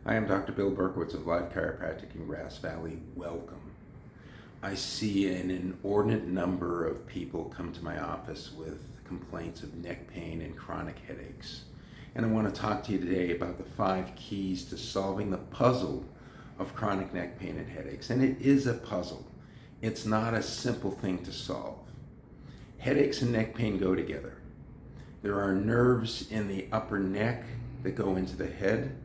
I am Dr. Bill Berkowitz of Live Chiropractic in Grass Valley. Welcome. I see an inordinate number of people come to my office with complaints of neck pain and chronic headaches. And I want to talk to you today about the 5 keys to solving the puzzle of chronic neck pain and headaches. And it is a puzzle. It's not a simple thing to solve. Headaches and neck pain go together. There are nerves in the upper neck that go into the head,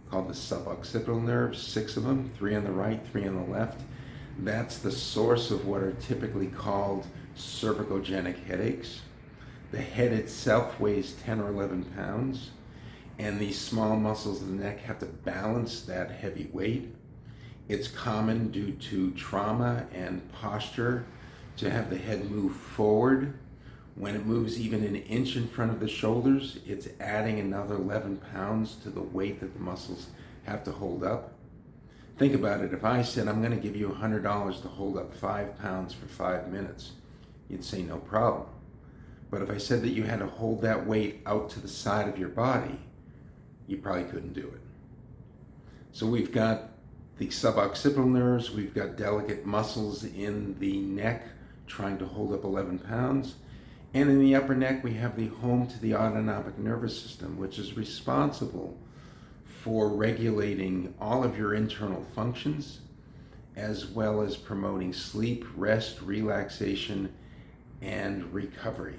called the suboccipital nerves, 6 of them, 3 on the right, 3 on the left. That's the source of what are typically called cervicogenic headaches. The head itself weighs 10 or 11 pounds, and these small muscles of the neck have to balance that heavy weight. It's common due to trauma and posture to have the head move forward. When it moves even an inch in front of the shoulders, it's adding another 11 pounds to the weight that the muscles have to hold up. Think about it. If I said, I'm going to give you $100 to hold up 5 pounds for 5 minutes, you'd say no problem. But if I said that you had to hold that weight out to the side of your body, you probably couldn't do it. So we've got the suboccipital nerves, we've got delicate muscles in the neck trying to hold up 11 pounds. And in the upper neck, we have the home to the autonomic nervous system, which is responsible for regulating all of your internal functions, as well as promoting sleep, rest, relaxation, and recovery.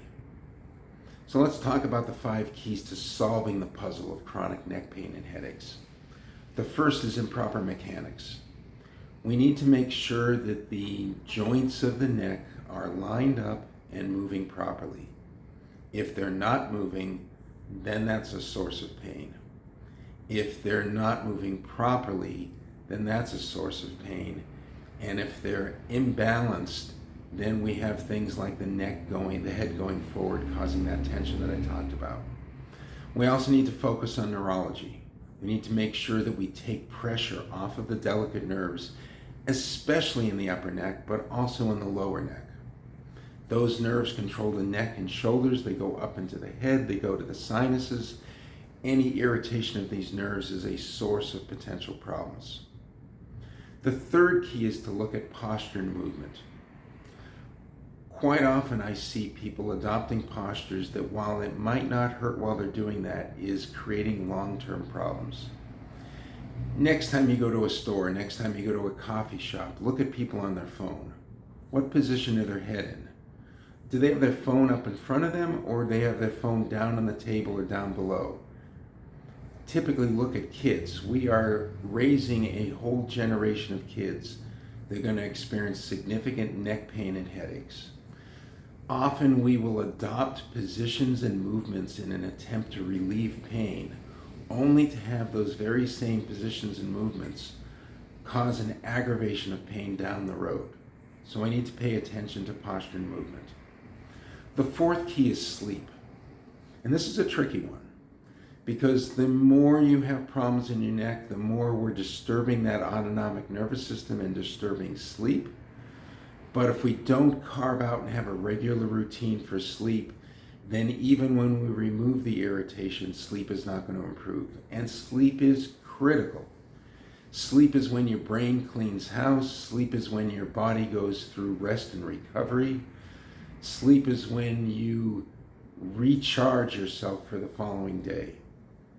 So let's talk about the 5 keys to solving the puzzle of chronic neck pain and headaches. The first is improper mechanics. We need to make sure that the joints of the neck are lined up and moving properly. If they're not moving, then that's a source of pain. If they're not moving properly, then that's a source of pain. And if they're imbalanced, then we have things like the head going forward, causing that tension that I talked about. We also need to focus on neurology. We need to make sure that we take pressure off of the delicate nerves, especially in the upper neck, but also in the lower neck. Those nerves control the neck and shoulders. They go up into the head. They go to the sinuses. Any irritation of these nerves is a source of potential problems. The third key is to look at posture and movement. Quite often I see people adopting postures that, while it might not hurt while they're doing that, is creating long-term problems. Next time you go to a store, next time you go to a coffee shop, look at people on their phone. What position are their head in? Do they have their phone up in front of them, or do they have their phone down on the table or down below? Typically look at kids. We are raising a whole generation of kids that are going to experience significant neck pain and headaches. Often we will adopt positions and movements in an attempt to relieve pain, only to have those very same positions and movements cause an aggravation of pain down the road. So I need to pay attention to posture and movement. The fourth key is sleep. And this is a tricky one, because the more you have problems in your neck, the more we're disturbing that autonomic nervous system and disturbing sleep. But if we don't carve out and have a regular routine for sleep, then even when we remove the irritation, sleep is not going to improve. And sleep is critical. Sleep is when your brain cleans house. Sleep is when your body goes through rest and recovery. Sleep is when you recharge yourself for the following day.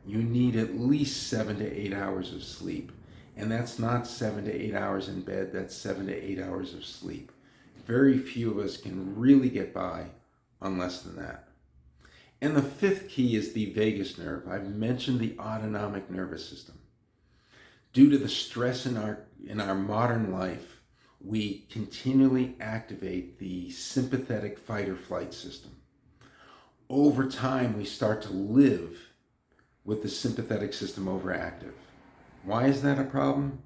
You need at least 7 to 8 hours of sleep. And that's not 7 to 8 hours in bed, that's 7 to 8 hours of sleep. Very few of us can really get by on less than that. And the fifth key is the vagus nerve. I've mentioned the autonomic nervous system. Due to the stress in our modern life, we continually activate the sympathetic fight or flight system. Over time, we start to live with the sympathetic system overactive. Why is that a problem?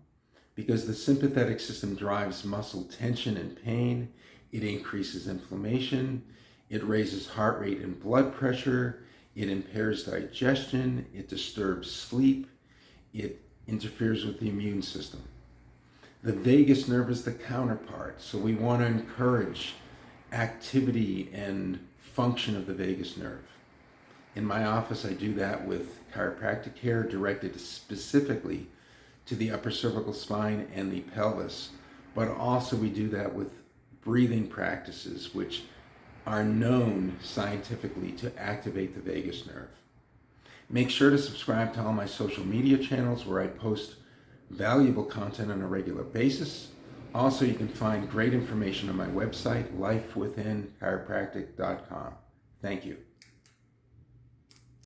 Because the sympathetic system drives muscle tension and pain. It increases inflammation. It raises heart rate and blood pressure. It impairs digestion. It disturbs sleep. It interferes with the immune system. The vagus nerve is the counterpart, so we want to encourage activity and function of the vagus nerve. In my office, I do that with chiropractic care directed specifically to the upper cervical spine and the pelvis, but also we do that with breathing practices, which are known scientifically to activate the vagus nerve. Make sure to subscribe to all my social media channels where I post valuable content on a regular basis. Also, you can find great information on my website, lifewithinchiropractic.com. Thank you.